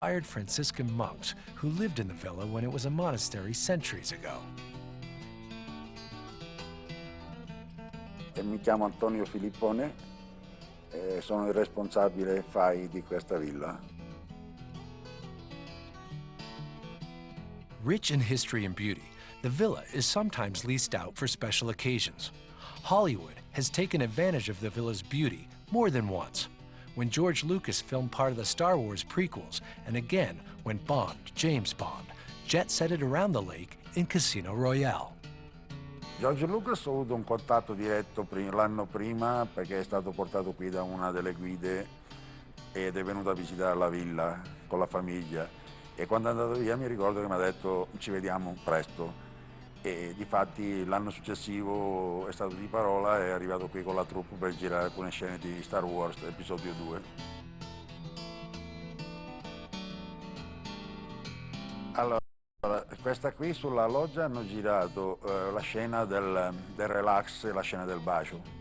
inspired Franciscan monks who lived in the villa when it was a monastery centuries ago. Mi chiamo Antonio Filippone e sono il responsabile FAI di questa villa. Rich in history and beauty, the villa is sometimes leased out for special occasions. Hollywood has taken advantage of the villa's beauty more than once. When George Lucas filmed part of the Star Wars prequels, and again when Bond, James Bond, jet-set it around the lake in Casino Royale. George Lucas ho avuto un contatto diretto l'anno prima perché è stato portato qui da una delle guide ed è venuto a visitare la villa con la famiglia. E quando è andato via mi ricordo che mi ha detto ci vediamo presto. E difatti l'anno successivo è stato di parola e è arrivato qui con la troupe per girare alcune scene di Star Wars, episodio 2. Allora, questa qui sulla loggia hanno girato la scena del relax e la scena del bacio.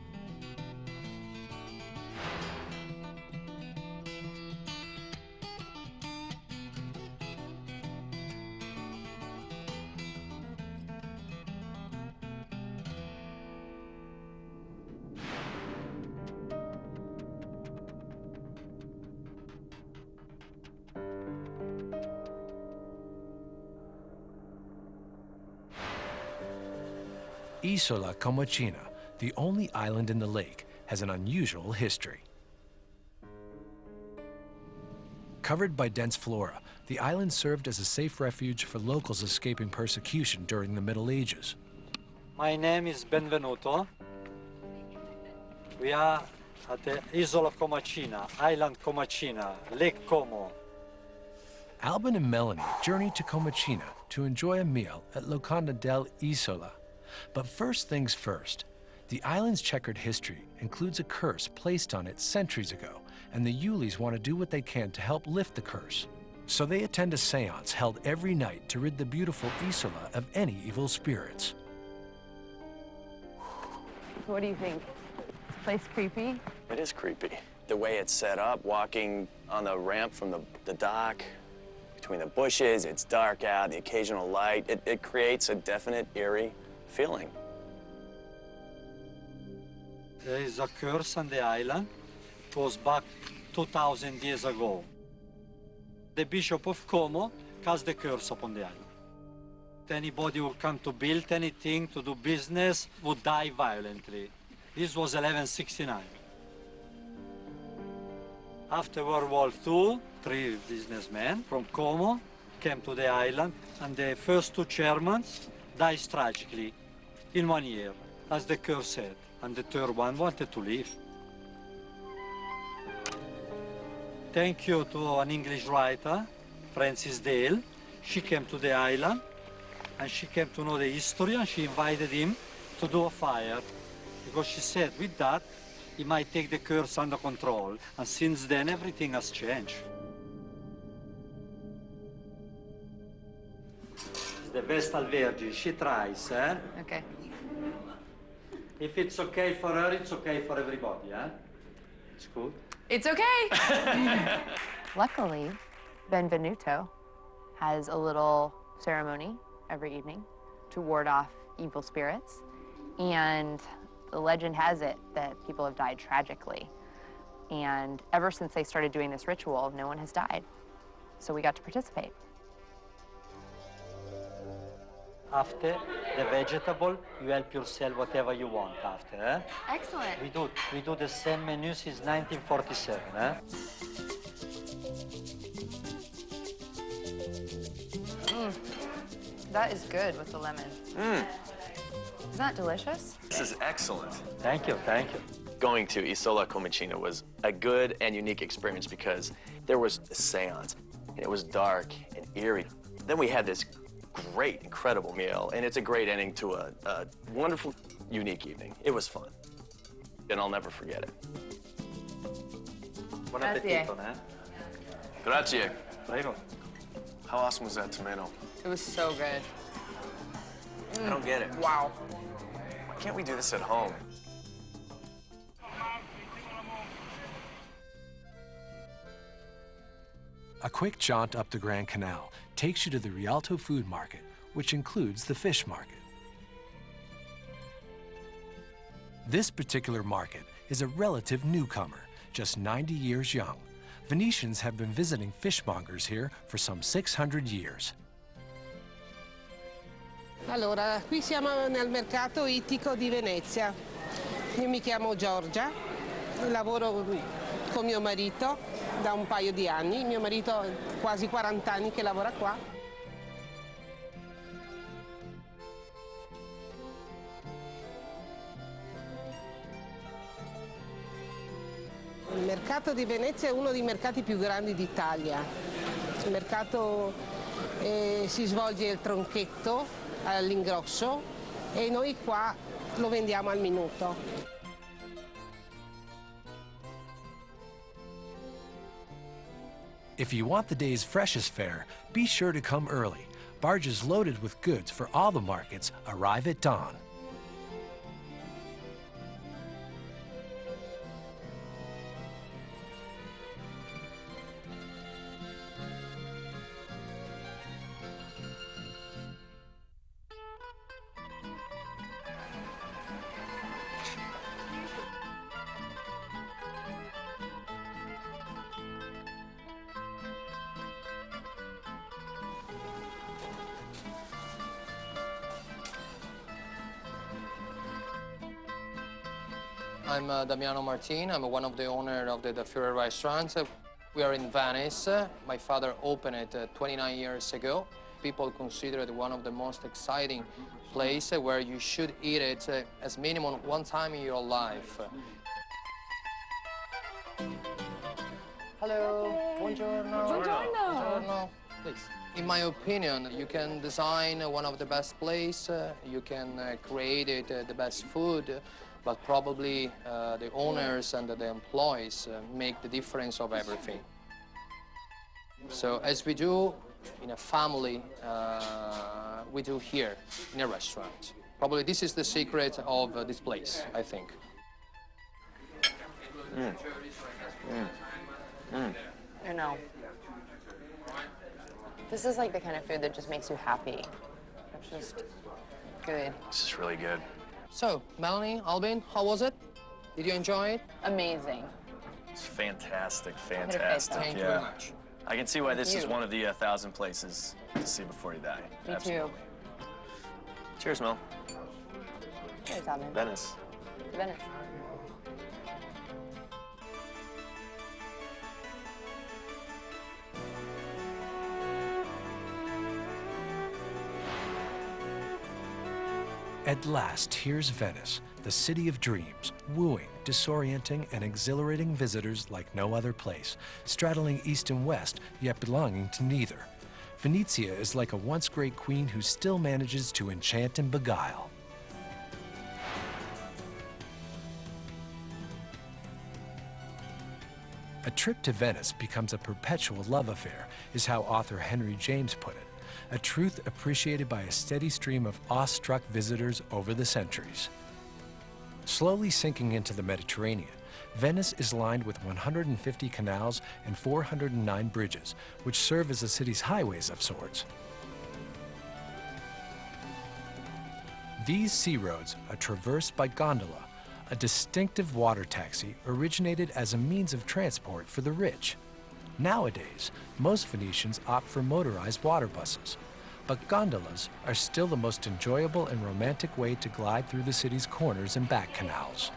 Isola Comacina, the only island in the lake, has an unusual history. Covered by dense flora, the island served as a safe refuge for locals escaping persecution during the Middle Ages. My name is Benvenuto. We are at the Isola Comacina, Island Comacina, Lake Como. Alban and Melanie journeyed to Comacina to enjoy a meal at Locanda del Isola. But first things first, the island's checkered history includes a curse placed on it centuries ago, and the Yulis want to do what they can to help lift the curse. So they attend a seance held every night to rid the beautiful Isola of any evil spirits. What do you think? Is this place creepy? It is creepy. The way it's set up, walking on the ramp from the dock, between the bushes, it's dark out, the occasional light, it creates a definite eerie feeling. There is a curse on the island. It was back 2,000 years ago. The Bishop of Como cast the curse upon the island. Anybody who come to build anything, to do business, would die violently. This was 1169. After World War II, 3 businessmen from Como came to the island, and the first 2 chairmen died tragically in 1 year, as the curse said, and the third one wanted to leave. Thank you to an English writer, Francis Dale. She came to the island, and she came to know the history, and she invited him to do a fire, because she said with that, he might take the curse under control, and since then everything has changed. The Vestal Virgin, she tries, eh? Okay. If it's okay for her, it's okay for everybody, eh? It's good. It's okay! Luckily, Benvenuto has a little ceremony every evening to ward off evil spirits. And the legend has it that people have died tragically. And ever since they started doing this ritual, no one has died. So we got to participate. After the vegetable, you help yourself whatever you want after, eh? Excellent. We do the same menu since 1947, eh? That is good with the lemon. Isn't that delicious? This is excellent. Thank you, thank you. Going to Isola Comacina was a good and unique experience because there was a seance, and it was dark and eerie. Then we had this great, incredible meal, and it's a great ending to a wonderful, unique evening. It was fun, and I'll never forget it. Buon appetito, eh? Grazie. Prego. How awesome was that tomato? It was so good. I don't get it. Wow. Why can't we do this at home? A quick jaunt up the Grand Canal takes you to the Rialto Food Market, which includes the fish market. This particular market is a relative newcomer, just 90 years young. Venetians have been visiting fishmongers here for some 600 years. Allora, qui siamo nel mercato ittico di Venezia. Io mi chiamo Giorgia, lavoro con mio marito da un paio di anni. Mio marito ha quasi 40 anni che lavora qua. Il mercato di Venezia è uno dei mercati più grandi d'Italia. Il mercato si svolge il tronchetto all'ingrosso e noi qua lo vendiamo al minuto. If you want the day's freshest fare, be sure to come early. Barges loaded with goods for all the markets arrive at dawn. I'm Damiano Martin. I'm one of the owners of the Fiore restaurants. We are in Venice. My father opened it 29 years ago. People consider it one of the most exciting places where you should eat it as minimum one time in your life. Hello. Buongiorno. Buongiorno. Please. In my opinion, you can design one of the best places, you can create it, the best food, but probably the owners and the employees make the difference of everything. So as we do in a family, we do here in a restaurant. Probably this is the secret of this place, I think. I know. This is like the kind of food that just makes you happy. It's just good. This is really good. So, Melanie, Albin, how was it? Did you enjoy it? Amazing. It's fantastic, Thank Thank you very much. I can see why this is you. one of the 1,000 places to see before you die. Me Absolutely. too. Cheers, Mel. Cheers, Alvin. Venice. Venice. At last, here's Venice, the city of dreams, wooing, disorienting, and exhilarating visitors like no other place, straddling east and west, yet belonging to neither. Venezia is like a once great queen who still manages to enchant and beguile. A trip to Venice becomes a perpetual love affair, is how author Henry James put it. A truth appreciated by a steady stream of awestruck visitors over the centuries. Slowly sinking into the Mediterranean, Venice is lined with 150 canals and 409 bridges, which serve as the city's highways of sorts. These sea roads are traversed by gondola, a distinctive water taxi originated as a means of transport for the rich. Nowadays, most Venetians opt for motorized water buses, but gondolas are still the most enjoyable and romantic way to glide through the city's corners and back canals.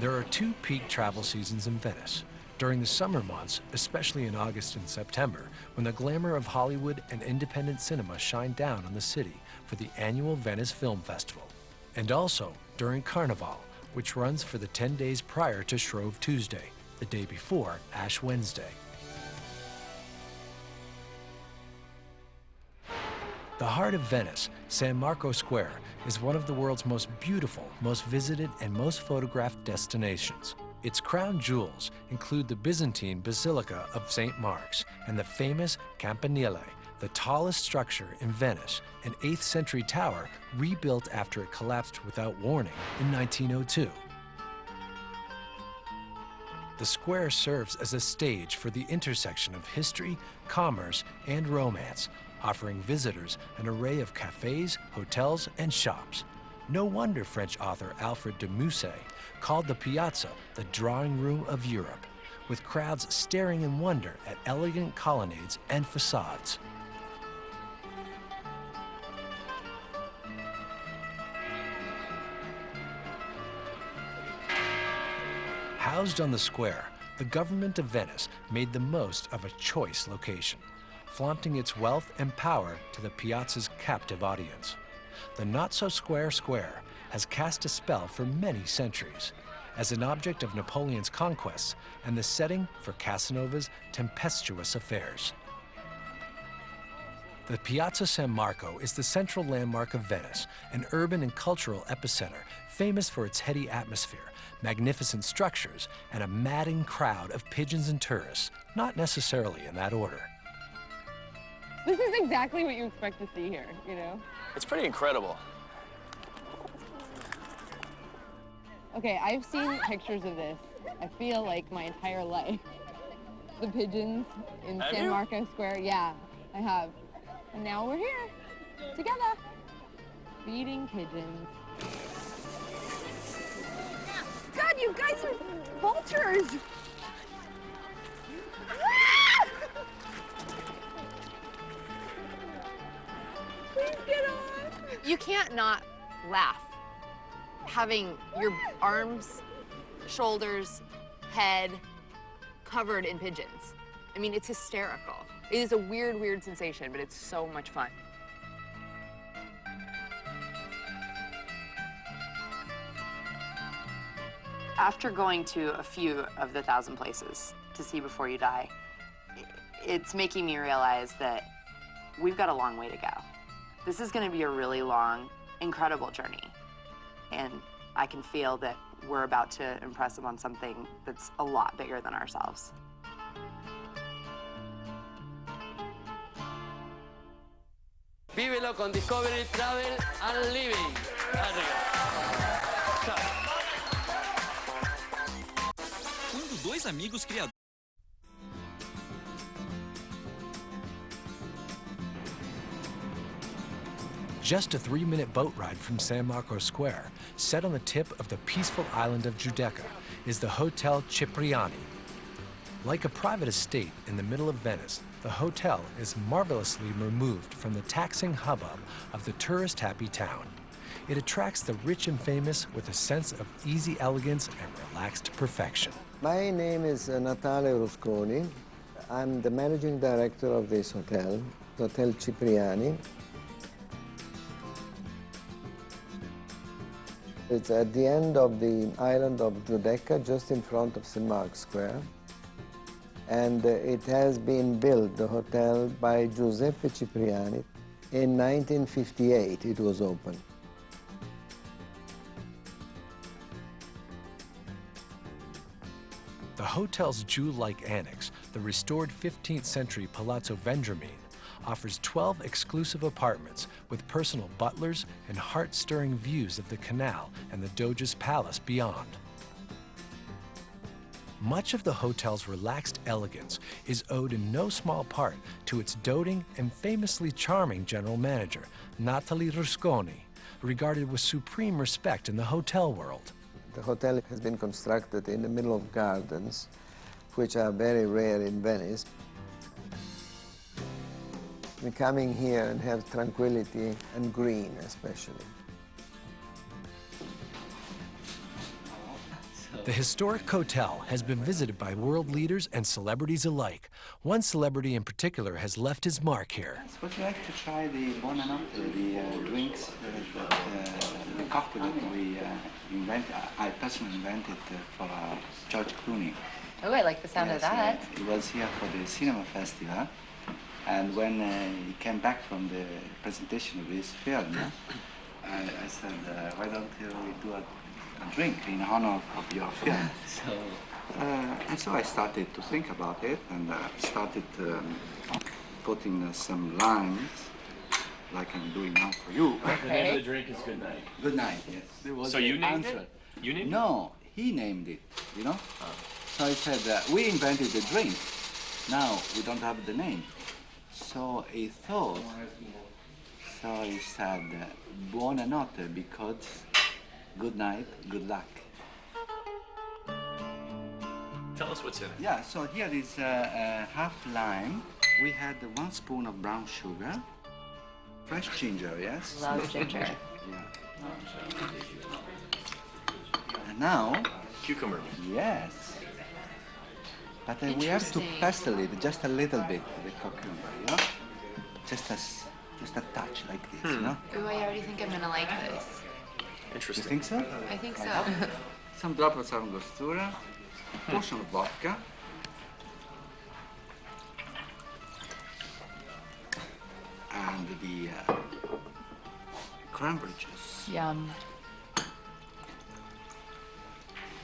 There are two peak travel seasons in Venice. During the summer months, especially in August and September, when the glamour of Hollywood and independent cinema shine down on the city for the annual Venice Film Festival. And also during Carnival, which runs for the 10 days prior to Shrove Tuesday, the day before Ash Wednesday. The heart of Venice, San Marco Square, is one of the world's most beautiful, most visited, and most photographed destinations. Its crown jewels include the Byzantine Basilica of St. Mark's and the famous Campanile, the tallest structure in Venice, an 8th century tower rebuilt after it collapsed without warning in 1902. the square serves as a stage for the intersection of history, commerce, and romance, offering visitors an array of cafes, hotels, and shops. No wonder French author Alfred de Musset called the piazza the drawing room of Europe, with crowds staring in wonder at elegant colonnades and facades. Housed on the square, the government of Venice made the most of a choice location, flaunting its wealth and power to the piazza's captive audience. The not-so-square square has cast a spell for many centuries, as an object of Napoleon's conquests and the setting for Casanova's tempestuous affairs. The Piazza San Marco is the central landmark of Venice, an urban and cultural epicenter famous for its heady atmosphere, magnificent structures, and a madding crowd of pigeons and tourists, not necessarily in that order. This is exactly what you expect to see here, you know? It's pretty incredible. Okay, I've seen pictures of this, I feel like my entire life. The pigeons in Have San you? Marco Square, yeah, I have. And now we're here, together, feeding pigeons. God, you guys are vultures! Please get on! You can't not laugh, having your arms, shoulders, head covered in pigeons. I mean, it's hysterical. It is a weird, weird sensation, but it's so much fun. After going to a few of the 1,000 places to see before you die, it's making me realize that we've got a long way to go. This is going to be a really long, incredible journey. And I can feel that we're about to impress upon something that's a lot bigger than ourselves. Vívelo con Discovery Travel and Living. Quando dois amigos criadores Just a 3-minute boat ride from San Marco Square, set on the tip of the peaceful island of Giudecca, is the Hotel Cipriani. Like a private estate in the middle of Venice, the hotel is marvelously removed from the taxing hubbub of the tourist-happy town. It attracts the rich and famous with a sense of easy elegance and relaxed perfection. My name is Natale Rusconi. I'm the managing director of this hotel, Hotel Cipriani. It's at the end of the island of Giudecca, just in front of St. Mark's Square. And it has been built, the hotel, by Giuseppe Cipriani. In 1958, it was opened. The hotel's jewel-like annex, the restored 15th century Palazzo Vendramini, offers 12 exclusive apartments with personal butlers and heart-stirring views of the canal and the Doge's palace beyond. Much of the hotel's relaxed elegance is owed in no small part to its doting and famously charming general manager, Natale Rusconi, regarded with supreme respect in the hotel world. The hotel has been constructed in the middle of gardens, which are very rare in Venice. We coming here and have tranquility and green, especially. The historic hotel has been visited by world leaders and celebrities alike. One celebrity in particular has left his mark here. Would you like to try the Buonanotte, the drinks, the cocktail that we invented? I personally invented for George Clooney. Oh, I like the sound of that. He was here for the cinema festival, and when he came back from the presentation of his film, I said, why don't we do a drink in honor of your film? And so I started to think about it, and started putting some lines, like I'm doing now for you. The name of the drink is Good Night. Good night, yes. So you named it? You named it? No, he named it, you know? So he said, we invented the drink. Now we don't have the name. So he thought, so he said, buonanotte, because good night, good luck. Tell us what's in it. Yeah, so here is half lime. We had 1 spoon of brown sugar. Fresh ginger, yes? Love ginger. Yeah. And now... Cucumber. Yes. But we have to pestle it just a little bit, the cucumber, you know? Just a touch like this, you know? Ooh, I already think I'm gonna like this. Interesting. You think so? I think so. Some droplets of angostura, portion of vodka. And the cranberry juice. Yum.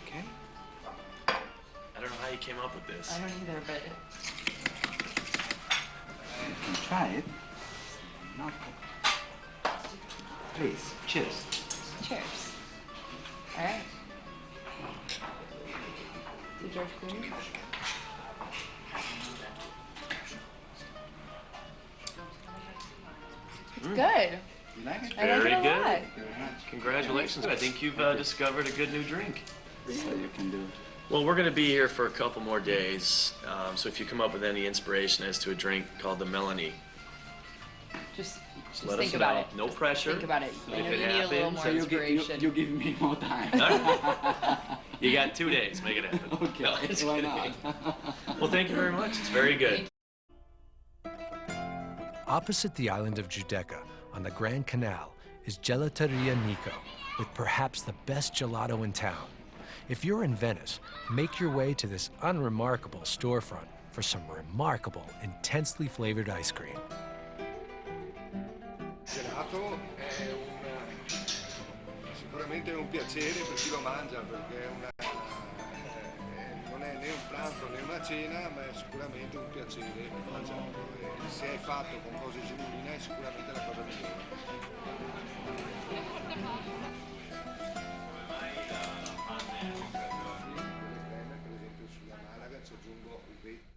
Okay. I don't know how you came up with this. I don't either, but You can try it. Not. Please, cheers. cheers. All right. To George Clooney. It's good. You like it? I like Very it a good. lot. Congratulations. I think you've discovered a good new drink. So you can do. Well, we're going to be here for a couple more days. So if you come up with any inspiration as to a drink called the Melanie, Just let think us about know. it. No Just pressure. Think about it. If I know it you need a little happens, more so inspiration. You give me more time. You got 2 days. Make it happen. Okay, No, just why kidding. not? Well, thank you very much. It's very good. Opposite the island of Giudecca, on the Grand Canal, is Gelateria Nico, with perhaps the best gelato in town. If you're in Venice, make your way to this unremarkable storefront for some remarkable, intensely flavored ice cream. Gelato è sicuramente un piacere per chi lo mangia, perché non è né un pranzo né una cena, ma è sicuramente un piacere mangiarlo. E se è fatto con cose genuine è sicuramente la cosa migliore. Per esempio sulla Malaga ci aggiungo il vetro.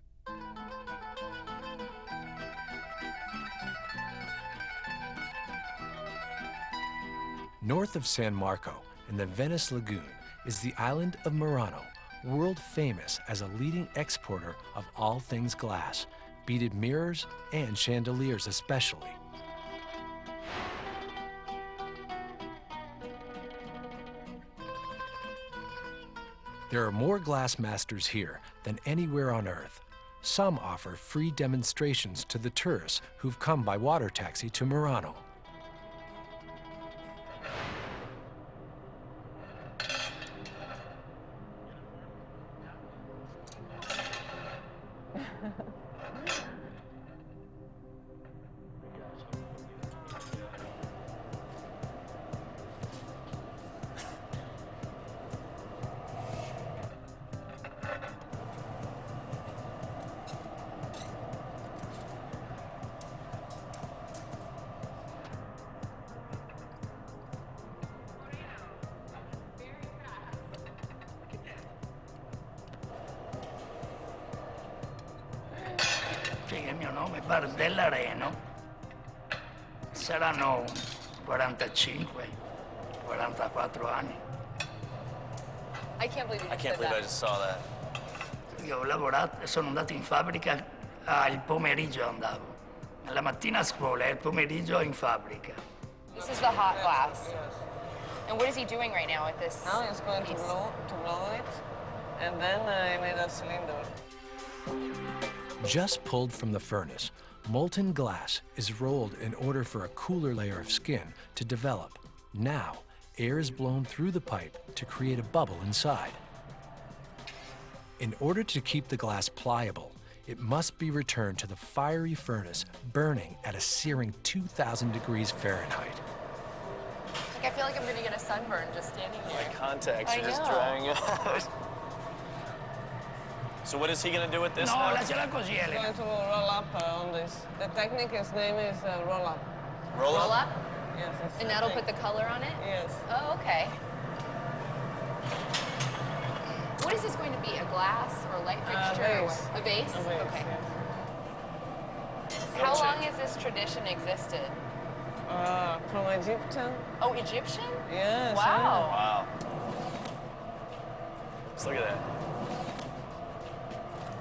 North of San Marco, in the Venice Lagoon, is the island of Murano, world famous as a leading exporter of all things glass, beaded mirrors and chandeliers especially. There are more glass masters here than anywhere on Earth. Some offer free demonstrations to the tourists who've come by water taxi to Murano. Sì, il mio nome è Bar dell'Areno. Saranno 45, 44 anni. I can't believe you I can't believe I just saw that. Io ho lavorato, sono andato in fabbrica, il pomeriggio andavo. La mattina a scuola e il pomeriggio in fabbrica. This is the hot glass. And what is he doing right now with this? Now he's going to blow it, and then I made a cylinder. Just pulled from the furnace, molten glass is rolled in order for a cooler layer of skin to develop. Now, air is blown through the pipe to create a bubble inside. In order to keep the glass pliable, it must be returned to the fiery furnace, burning at a searing 2,000 degrees Fahrenheit. Like, I feel like I'm gonna get a sunburn just standing here. My contacts I are just know. drying out. So what is he going to do with this No, now? lasciala così, I'm Elena. going to roll up on this. The technique, his name is roll up. Roll Roll up? Yes. it's And the that'll thing. put the color on it? Yes. Oh, okay. What is this going to be? A glass or light fixture? Or Vase. a vase? A vase, Okay. yeah. How long has this tradition existed? From Egyptian. Oh, Egyptian? Yes. Wow. Wow. Let's look at that.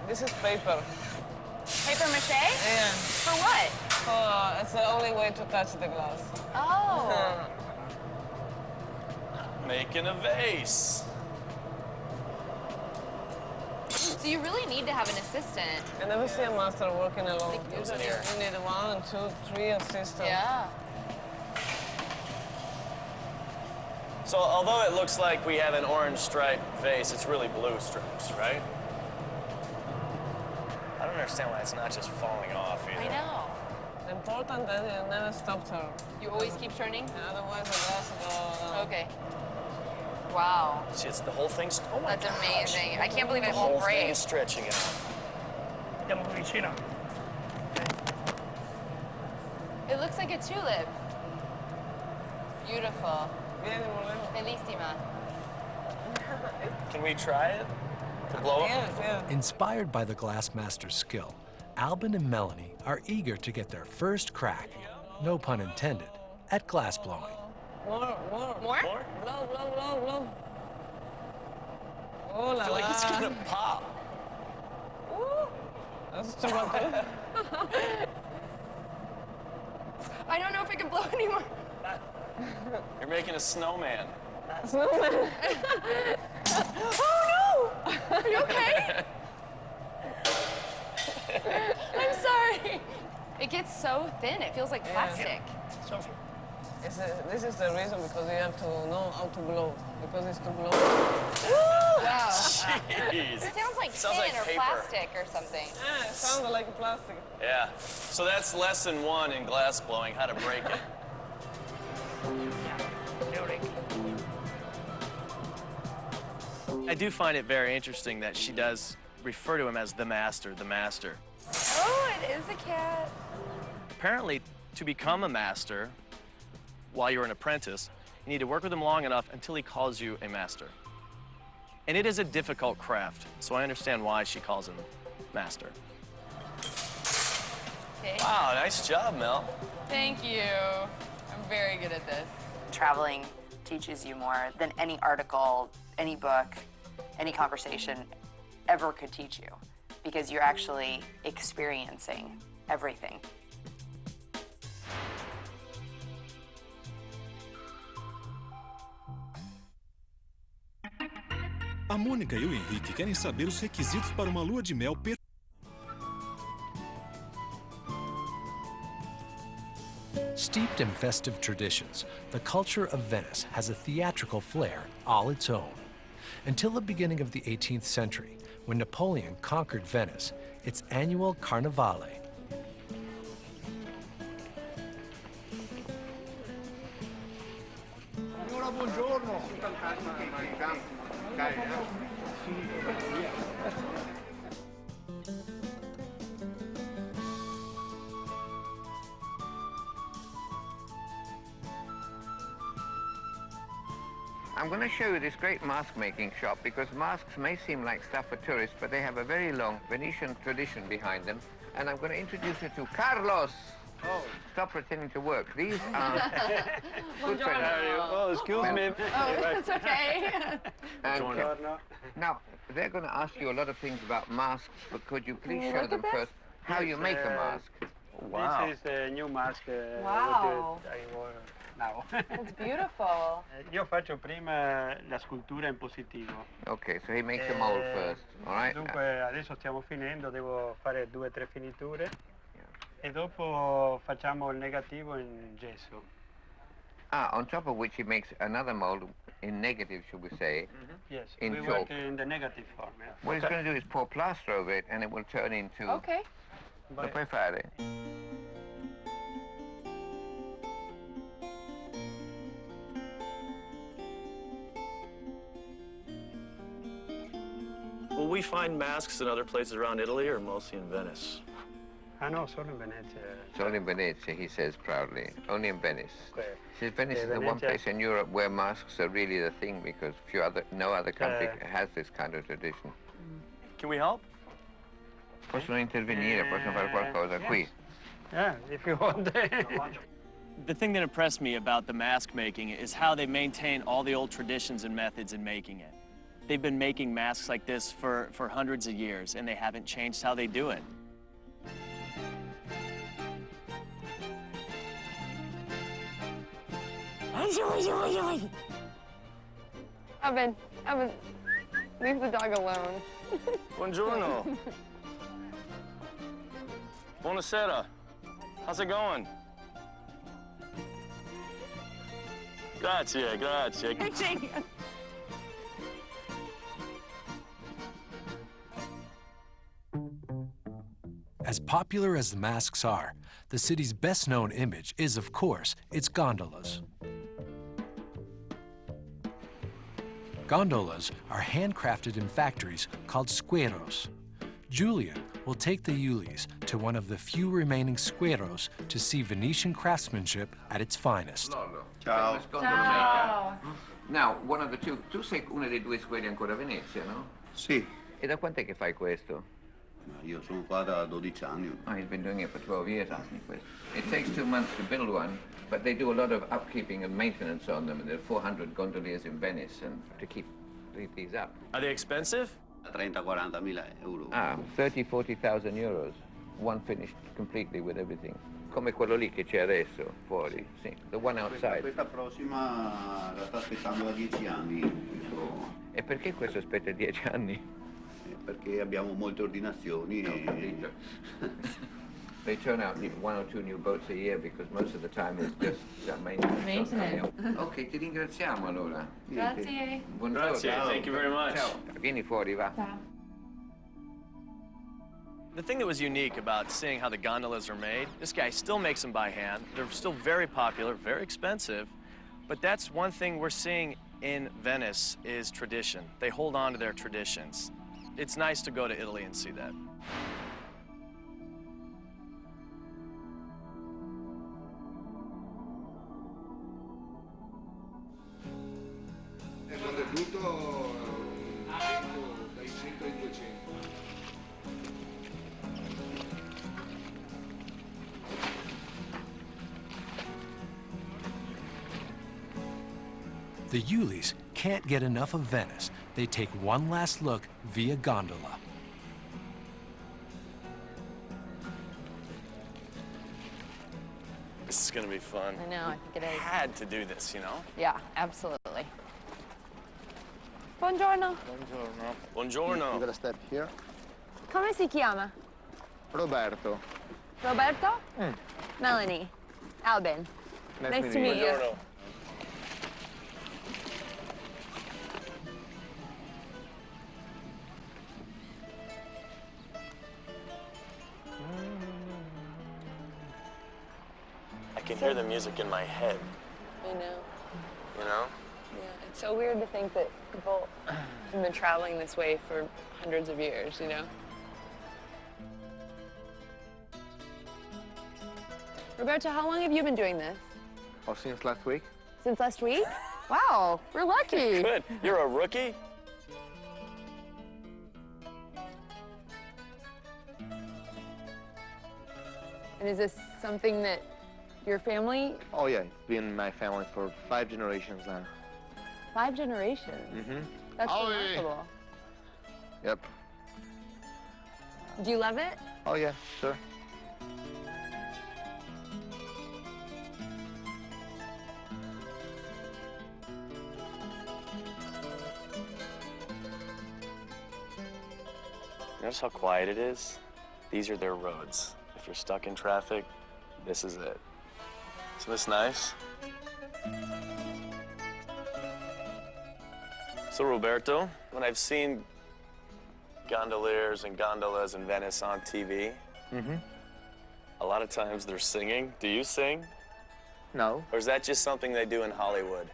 This is paper. Paper mache? Yeah. For what? It's the only way to touch the glass. Oh. Making a vase. So you really need to have an assistant. I never see a master working alone. Goes in Usually here. you need 1, 2, 3 assistants. Yeah. So although it looks like we have an orange striped vase, it's really blue stripes, right? I don't understand why it's not just falling off either. I know. The important that you never stop turning. You always keep turning? Yeah, otherwise the glass will go. Okay. Wow. See, it's the whole thing's, oh my That's gosh. amazing. I can't believe it The won't whole thing break. is stretching out. Andiamo vicino. It looks like a tulip. Beautiful. Bellissima. Can we try it? To blow it? Yes, yes. Inspired by the glassmaster's skill, Albin and Melanie are eager to get their first crack, no pun intended, at glass blowing. More. More? Blow, blow, blow, blow. Oh la I feel like it's la. gonna pop. Ooh. That's too much. I don't know if I can blow anymore. You're making a snowman. Snowman. Oh no! Are you okay? I'm sorry. It gets so thin, it feels like plastic. This is the reason because you have to know how to blow. Because it's to blow. Wow. Jeez. It sounds like Sounds tin like or paper. plastic or something. Yeah, it sounds like plastic. Yeah. So that's lesson 1 in glass blowing, how to break it. I do find it very interesting that she does refer to him as the master, the master. Oh, it is a cat. Apparently, to become a master, while you're an apprentice, you need to work with him long enough until he calls you a master. And it is a difficult craft, so I understand why she calls him master. Okay. Wow, nice job, Mel. Thank you. I'm very good at this. Traveling teaches you more than any article, any book, any conversation ever could teach you, because you're actually experiencing everything. A Mônica e o Henrique querem saber os requisitos para uma lua de mel perfeita. Steeped in festive traditions, the culture of Venice has a theatrical flair all its own. Until the beginning of the 18th century, when Napoleon conquered Venice, its annual Carnevale. Signora, buongiorno. I'm going to show you this great mask making shop because masks may seem like stuff for tourists, but they have a very long Venetian tradition behind them. And I'm going to introduce you to Carlos. Oh, stop pretending to work. These are good friends. Oh, excuse me. Oh, it's okay. And, now, they're going to ask you a lot of things about masks, but could you please show them first how you make a mask? Wow. This is a new mask. Wow. I wear now. It's beautiful. Io faccio prima la scultura in positivo. Okay, so he makes a mold first, all right? Dunque, adesso stiamo finendo, devo fare 2 o 3 finiture. E dopo facciamo il negativo in gesso. On top of which he makes another mold in negative, should we say, Yes, in we chalk. work in the negative form. Yeah. What he's going to do is pour plaster over it, and it will turn into... Okay. Lo puoi fare? Will we find masks in other places around Italy or mostly in Venice? Ah no, solo in Venezia. It's only in Venezia, he says proudly. Only in Venice. Okay. He says Venice is the one Venezia. place in Europe where masks are really the thing because no other country has this kind of tradition. Can we help? Possono intervenire, possono fare qualcosa qui. Yeah, if you want. The thing that impressed me about the mask making is how they maintain all the old traditions and methods in making it. They've been making masks like this for hundreds of years, and they haven't changed how they do it. Evan, leave the dog alone. Buongiorno. Buonasera. How's it going? Grazie, grazie. As popular as the masks are, the city's best-known image is, of course, its gondolas. Gondolas are handcrafted in factories called squaros. Julian will take the Yulis to one of the few remaining squaros to see Venetian craftsmanship at its finest. Ciao. Ciao. Now, one of the two, tu sei uno dei due squeri ancora a Venezia, no? Sì. E da quant'è che fai questo? Io sono qua da 12 anni. Oh, he's been doing it for 12 years, asking questo. It takes 2 months to build one, but they do a lot of upkeeping and maintenance on them, and there are 400 gondoliers in Venice and to keep these up. Are they expensive? 30-40 mila euro. Ah, 30-40,000 euros. One finished completely with everything. Come quello lì che c'è adesso, fuori, sì. The one outside. Questa prossima la sta aspettando da 10 anni. E perché questo aspetta 10 anni? Perché abbiamo molte ordinazioni. No, they turn out 1 or 2 new boats a year because most of the time it's just maintenance. Ok, ti ringraziamo allora. Grazie. Buongiorno. Grazie, thank you very much. Ciao. Vieni fuori, va. Ciao. The thing that was unique about seeing how the gondolas are made, this guy still makes them by hand. They're still very popular, very expensive, but that's one thing we're seeing in Venice is tradition. They hold on to their traditions. It's nice to go to Italy and see that. Quando è brutto, dai 100 ai 200. The Yulis can't get enough of Venice. They take one last look via gondola. This is gonna be fun. I know, I think it is. Had to do this, you know? Yeah, absolutely. Buongiorno. Buongiorno. Buongiorno. You're gonna step here. Come si chiama? Roberto. Roberto? Melanie. Albin. Nice to meet you. Buongiorno. I can hear the music in my head, I know. you know? Yeah, it's so weird to think that people have been traveling this way for hundreds of years, you know? Roberto, how long have you been doing this? Oh, since last week. Since last week? Wow, we're lucky. Good. You're a rookie? And is this something that your family? Oh yeah, it's been my family for 5 generations now. 5 generations? Mm-hmm. That's Oh, yeah. remarkable. Yep. Do you love it? Oh yeah, sure. Notice how quiet it is? These are their roads. If you're stuck in traffic, this is it. Isn't this nice? So Roberto, when I've seen gondoliers and gondolas in Venice on TV, a lot of times they're singing. Do you sing? No, Or is that just something they do in Hollywood?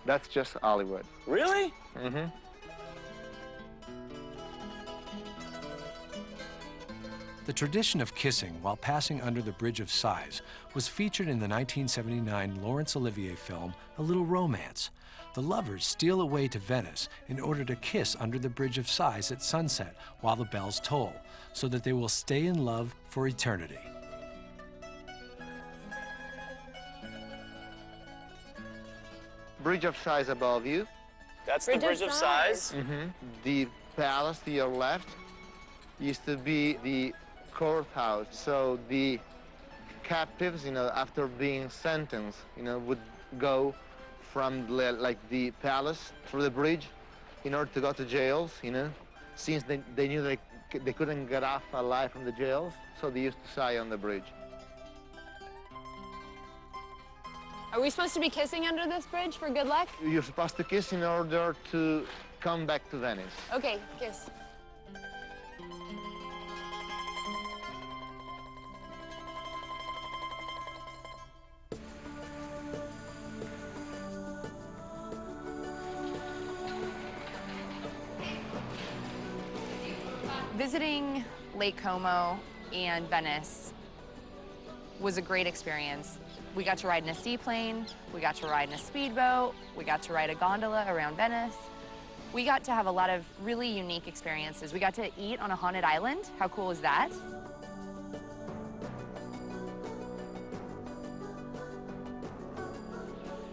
that's just Hollywood. Really? The tradition of kissing while passing under the Bridge of Sighs was featured in the 1979 Laurence Olivier film, A Little Romance. The lovers steal away to Venice in order to kiss under the Bridge of Sighs at sunset while the bells toll, so that they will stay in love for eternity. Bridge of Sighs above you. That's the Bridge of Sighs? The palace to your left used to be the courthouse. So the captives, after being sentenced, would go from the palace through the bridge in order to go to jails, since they knew they couldn't get off alive from the jails, so they used to sigh on the bridge. Are we supposed to be kissing under this bridge for good luck? You're supposed to kiss in order to come back to Venice. Okay, kiss. Visiting Lake Como and Venice was a great experience. We got to ride in a seaplane, we got to ride in a speedboat, we got to ride a gondola around Venice. We got to have a lot of really unique experiences. We got to eat on a haunted island. How cool is that?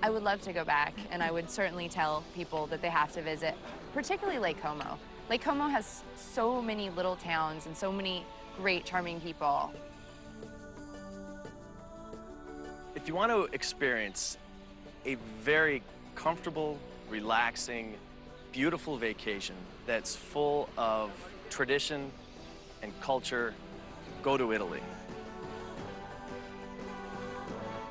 I would love to go back, and I would certainly tell people that they have to visit, particularly Lake Como. Lake Como has so many little towns and so many great, charming people. If you want to experience a very comfortable, relaxing, beautiful vacation that's full of tradition and culture, go to Italy.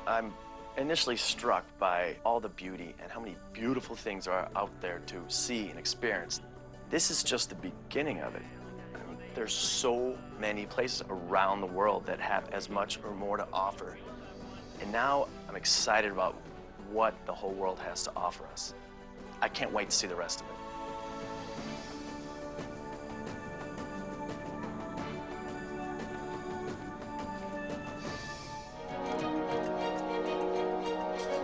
I'm initially struck by all the beauty and how many beautiful things are out there to see and experience. This is just the beginning of it. I mean, there's so many places around the world that have as much or more to offer. And now I'm excited about what the whole world has to offer us. I can't wait to see the rest of it.